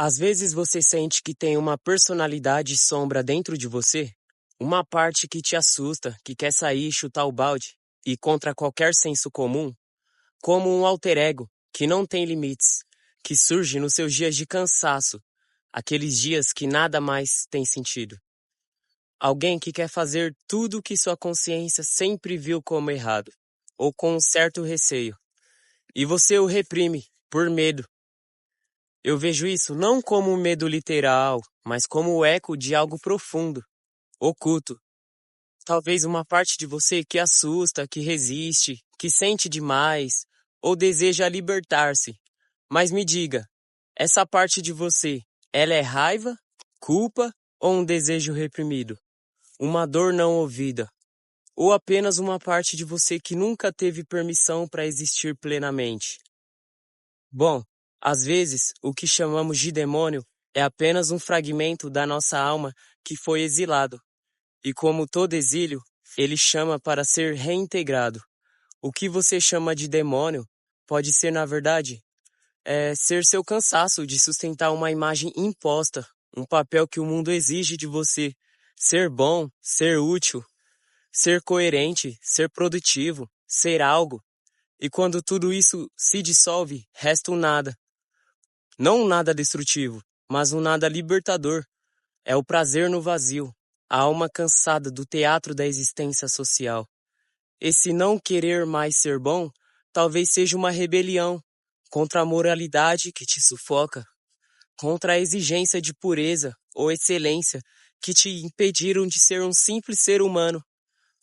Às vezes você sente que tem uma personalidade sombra dentro de você, uma parte que te assusta, que quer sair e chutar o balde, e contra qualquer senso comum, como um alter ego que não tem limites, que surge nos seus dias de cansaço, aqueles dias que nada mais tem sentido. Alguém que quer fazer tudo o que sua consciência sempre viu como errado, ou com um certo receio, e você o reprime por medo. Eu vejo isso não como um medo literal, mas como o eco de algo profundo, oculto. Talvez uma parte de você que assusta, que resiste, que sente demais, ou deseja libertar-se. Mas me diga, essa parte de você, ela é raiva, culpa ou um desejo reprimido? Uma dor não ouvida? Ou apenas uma parte de você que nunca teve permissão para existir plenamente? Bom, às vezes, o que chamamos de demônio é apenas um fragmento da nossa alma que foi exilado. E como todo exílio, ele chama para ser reintegrado. O que você chama de demônio pode ser, na verdade, ser seu cansaço de sustentar uma imagem imposta, um papel que o mundo exige de você. Ser bom, ser útil, ser coerente, ser produtivo, ser algo. E quando tudo isso se dissolve, resta um nada. Não um nada destrutivo, mas um nada libertador. É o prazer no vazio, a alma cansada do teatro da existência social. Esse não querer mais ser bom talvez seja uma rebelião contra a moralidade que te sufoca, contra a exigência de pureza ou excelência que te impediram de ser um simples ser humano,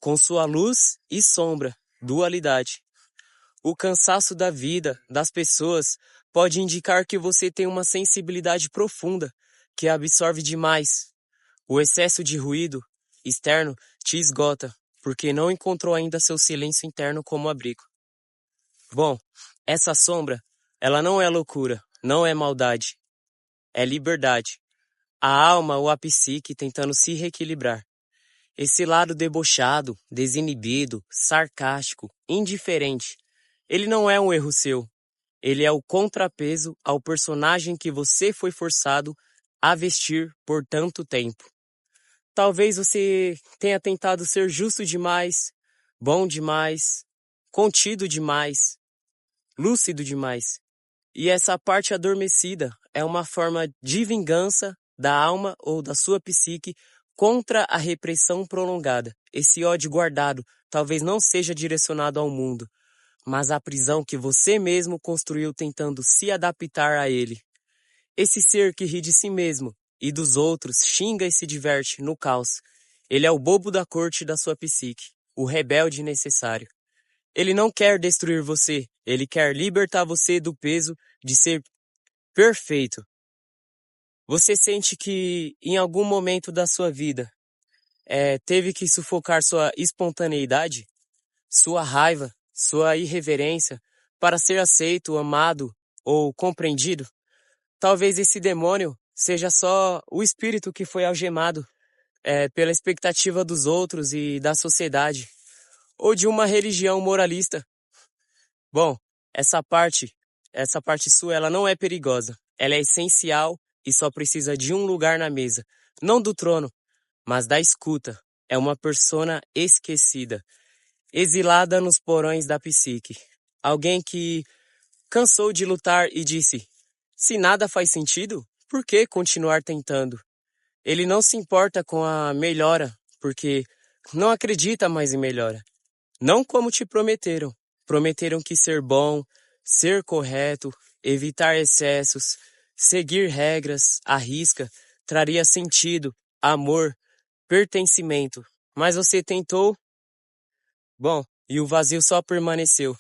com sua luz e sombra, dualidade. O cansaço da vida, das pessoas, pode indicar que você tem uma sensibilidade profunda, que absorve demais. O excesso de ruído externo te esgota, porque não encontrou ainda seu silêncio interno como abrigo. Bom, essa sombra, ela não é loucura, não é maldade, é liberdade. A alma ou a psique tentando se reequilibrar. Esse lado debochado, desinibido, sarcástico, indiferente, ele não é um erro seu. Ele é o contrapeso ao personagem que você foi forçado a vestir por tanto tempo. Talvez você tenha tentado ser justo demais, bom demais, contido demais, lúcido demais. E essa parte adormecida é uma forma de vingança da alma ou da sua psique contra a repressão prolongada. Esse ódio guardado talvez não seja direcionado ao mundo, mas à prisão que você mesmo construiu tentando se adaptar a ele. Esse ser que ri de si mesmo e dos outros, xinga e se diverte no caos. Ele é o bobo da corte da sua psique, o rebelde necessário. Ele não quer destruir você, ele quer libertar você do peso de ser perfeito. Você sente que em algum momento da sua vida teve que sufocar sua espontaneidade, sua raiva, sua irreverência para ser aceito, amado ou compreendido? Talvez esse demônio seja só o espírito que foi algemado pela expectativa dos outros e da sociedade, ou de uma religião moralista. Bom, essa parte sua, ela não é perigosa. Ela é essencial e só precisa de um lugar na mesa, não do trono, mas da escuta. É uma persona esquecida, exilada nos porões da psique. Alguém que cansou de lutar e disse: se nada faz sentido, por que continuar tentando? Ele não se importa com a melhora, porque não acredita mais em melhora. Não como te prometeram. Prometeram que ser bom, ser correto, evitar excessos, seguir regras, à risca, traria sentido, amor, pertencimento. Mas você tentou? Bom, e o vazio só permaneceu.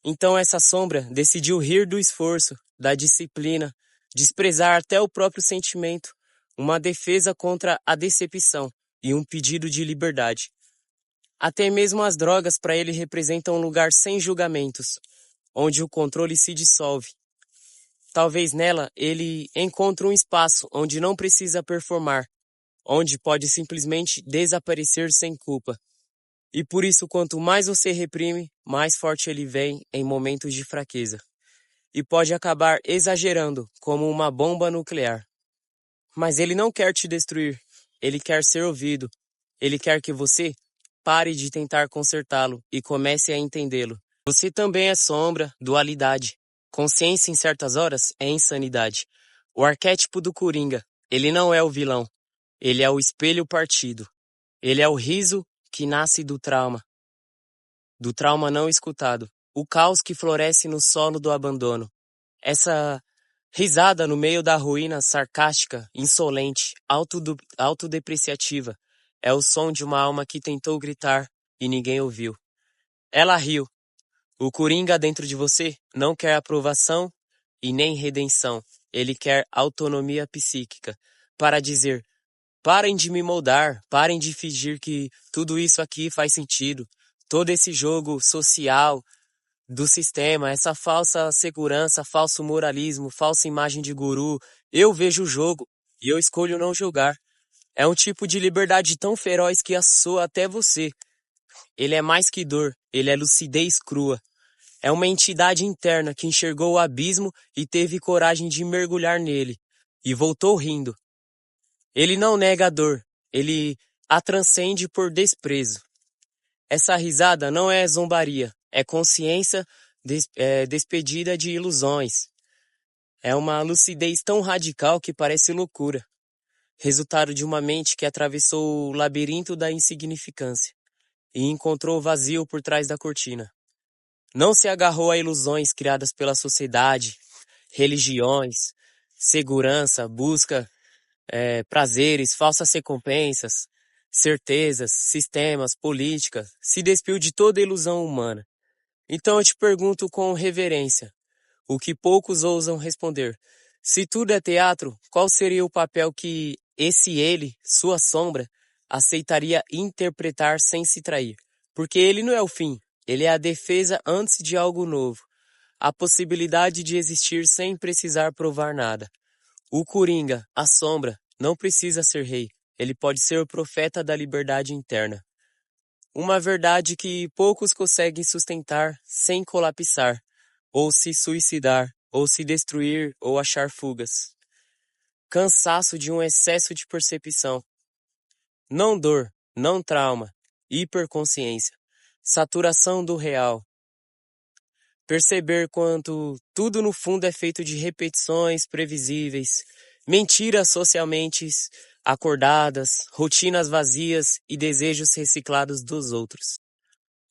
Então essa sombra decidiu rir do esforço, da disciplina, desprezar até o próprio sentimento, uma defesa contra a decepção e um pedido de liberdade. Até mesmo as drogas para ele representam um lugar sem julgamentos, onde o controle se dissolve. Talvez nela ele encontre um espaço onde não precisa performar, onde pode simplesmente desaparecer sem culpa. E por isso, quanto mais você reprime, mais forte ele vem em momentos de fraqueza. e pode acabar exagerando, como uma bomba nuclear. Mas ele não quer te destruir, ele quer ser ouvido. Ele quer que você pare de tentar consertá-lo e comece a entendê-lo. Você também é sombra, dualidade. Consciência em certas horas é insanidade. O arquétipo do Coringa, ele não é o vilão, ele é o espelho partido. Ele é o riso que nasce do trauma não escutado, o caos que floresce no solo do abandono. Essa risada no meio da ruína sarcástica, insolente, autodepreciativa, é o som de uma alma que tentou gritar e ninguém ouviu. Ela riu. O Coringa dentro de você não quer aprovação e nem redenção. Ele quer autonomia psíquica para dizer: parem de me moldar, parem de fingir que tudo isso aqui faz sentido. Todo esse jogo social do sistema, essa falsa segurança, falso moralismo, falsa imagem de guru. Eu vejo o jogo e eu escolho não julgar. É um tipo de liberdade tão feroz que assoa até você. Ele é mais que dor, ele é lucidez crua. É uma entidade interna que enxergou o abismo e teve coragem de mergulhar nele. E voltou rindo. Ele não nega a dor, ele a transcende por desprezo. Essa risada não é zombaria, é consciência despedida de ilusões. É uma lucidez tão radical que parece loucura. Resultado de uma mente que atravessou o labirinto da insignificância e encontrou o vazio por trás da cortina. Não se agarrou a ilusões criadas pela sociedade, religiões, segurança, busca, prazeres, falsas recompensas, certezas, sistemas, política, se despiu de toda ilusão humana. Então eu te pergunto com reverência, o que poucos ousam responder. Se tudo é teatro, qual seria o papel que esse ele, sua sombra, aceitaria interpretar sem se trair? Porque ele não é o fim, ele é a defesa antes de algo novo. A possibilidade de existir sem precisar provar nada. O Coringa, a sombra, não precisa ser rei. Ele pode ser o profeta da liberdade interna. Uma verdade que poucos conseguem sustentar sem colapsar, ou se suicidar, ou se destruir, ou achar fugas. Cansaço de um excesso de percepção. Não dor, não trauma, hiperconsciência. Saturação do real. Perceber quanto tudo no fundo é feito de repetições previsíveis, mentiras socialmente acordadas, rotinas vazias e desejos reciclados dos outros.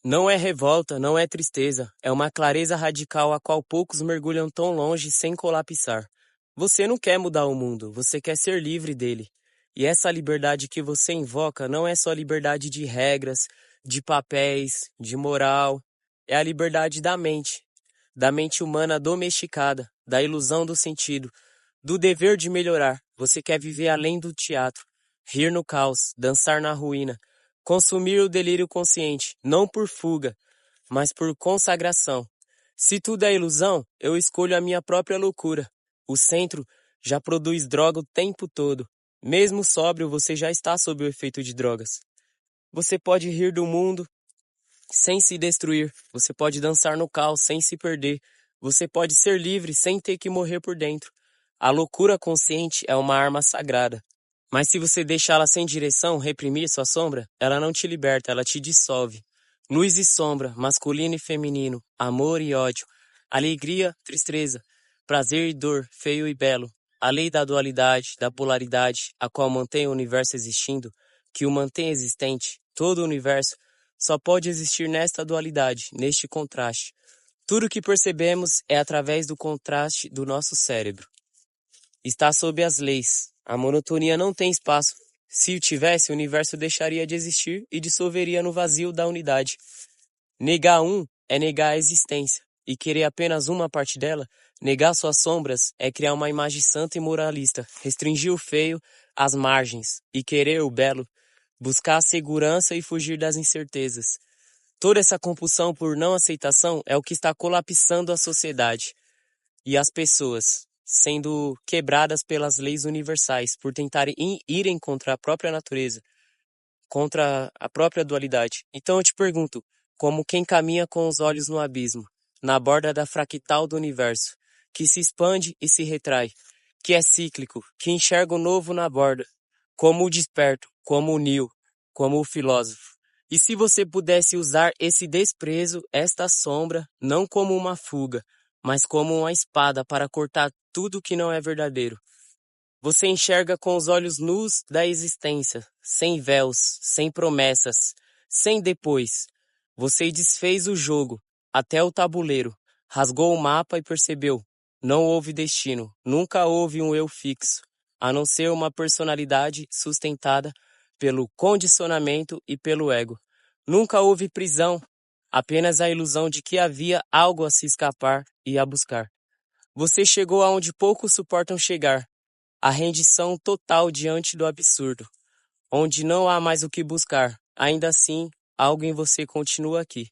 Não é revolta, não é tristeza, é uma clareza radical a qual poucos mergulham tão longe sem colapsar. Você não quer mudar o mundo, você quer ser livre dele. E essa liberdade que você invoca não é só liberdade de regras, de papéis, de moral, é a liberdade da mente humana domesticada, da ilusão do sentido, do dever de melhorar. Você quer viver além do teatro, rir no caos, dançar na ruína, consumir o delírio consciente, não por fuga, mas por consagração. Se tudo é ilusão, eu escolho a minha própria loucura. O centro já produz droga o tempo todo. Mesmo sóbrio, você já está sob o efeito de drogas. Você pode rir do mundo sem se destruir. Você pode dançar no caos sem se perder. Você pode ser livre sem ter que morrer por dentro. A loucura consciente é uma arma sagrada. Mas se você deixá-la sem direção, reprimir sua sombra, ela não te liberta, ela te dissolve. Luz e sombra, masculino e feminino, amor e ódio, alegria, tristeza, prazer e dor, feio e belo. A lei da dualidade, da polaridade, a qual mantém o universo existindo, que o mantém existente, todo o universo, só pode existir nesta dualidade, neste contraste. Tudo o que percebemos é através do contraste do nosso cérebro. Está sob as leis. A monotonia não tem espaço. Se o tivesse, o universo deixaria de existir e dissolveria no vazio da unidade. Negar um é negar a existência, e querer apenas uma parte dela, negar suas sombras, é criar uma imagem santa e moralista, restringir o feio às margens, e querer o belo, buscar a segurança e fugir das incertezas. Toda essa compulsão por não aceitação é o que está colapsando a sociedade e as pessoas, sendo quebradas pelas leis universais, por tentarem irem contra a própria natureza, contra a própria dualidade. Então eu te pergunto, como quem caminha com os olhos no abismo, na borda da fractal do universo, que se expande e se retrai, que é cíclico, que enxerga o novo na borda, como o desperto, como o Neo, como o filósofo. E se você pudesse usar esse desprezo, esta sombra, não como uma fuga, mas como uma espada para cortar tudo que não é verdadeiro. Você enxerga com os olhos nus da existência, sem véus, sem promessas, sem depois. Você desfez o jogo, até o tabuleiro, rasgou o mapa e percebeu. Não houve destino, nunca houve um eu fixo, a não ser uma personalidade sustentada pelo condicionamento e pelo ego. Nunca houve prisão, apenas a ilusão de que havia algo a se escapar e a buscar. Você chegou aonde poucos suportam chegar, a rendição total diante do absurdo, onde não há mais o que buscar. Ainda assim, algo em você continua aqui.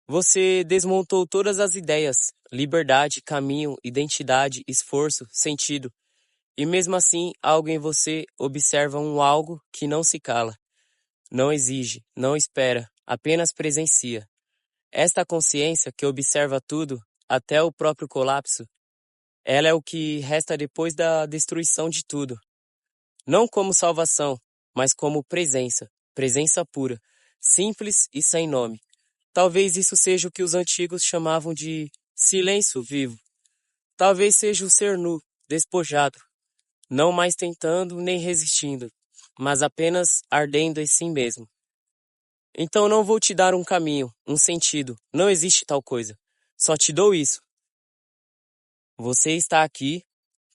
Você desmontou todas as ideias, liberdade, caminho, identidade, esforço, sentido. E mesmo assim, algo em você observa um algo que não se cala, não exige, não espera, apenas presencia. Esta consciência que observa tudo, até o próprio colapso, ela é o que resta depois da destruição de tudo. Não como salvação, mas como presença, presença pura, simples e sem nome. Talvez isso seja o que os antigos chamavam de silêncio vivo. Talvez seja o ser nu, despojado, não mais tentando nem resistindo, mas apenas ardendo em si mesmo. Então não vou te dar um caminho, um sentido, não existe tal coisa. Só te dou isso. Você está aqui,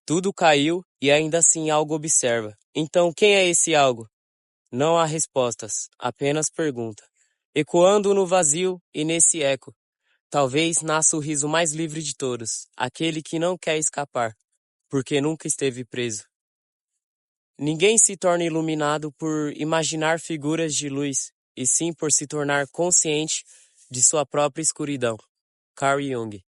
tudo caiu e ainda assim algo observa. Então quem é esse algo? Não há respostas, apenas pergunta. Ecoando no vazio e nesse eco, talvez nasça o riso mais livre de todos, aquele que não quer escapar, porque nunca esteve preso. Ninguém se torna iluminado por imaginar figuras de luz, e sim por se tornar consciente de sua própria escuridão. Carl Jung.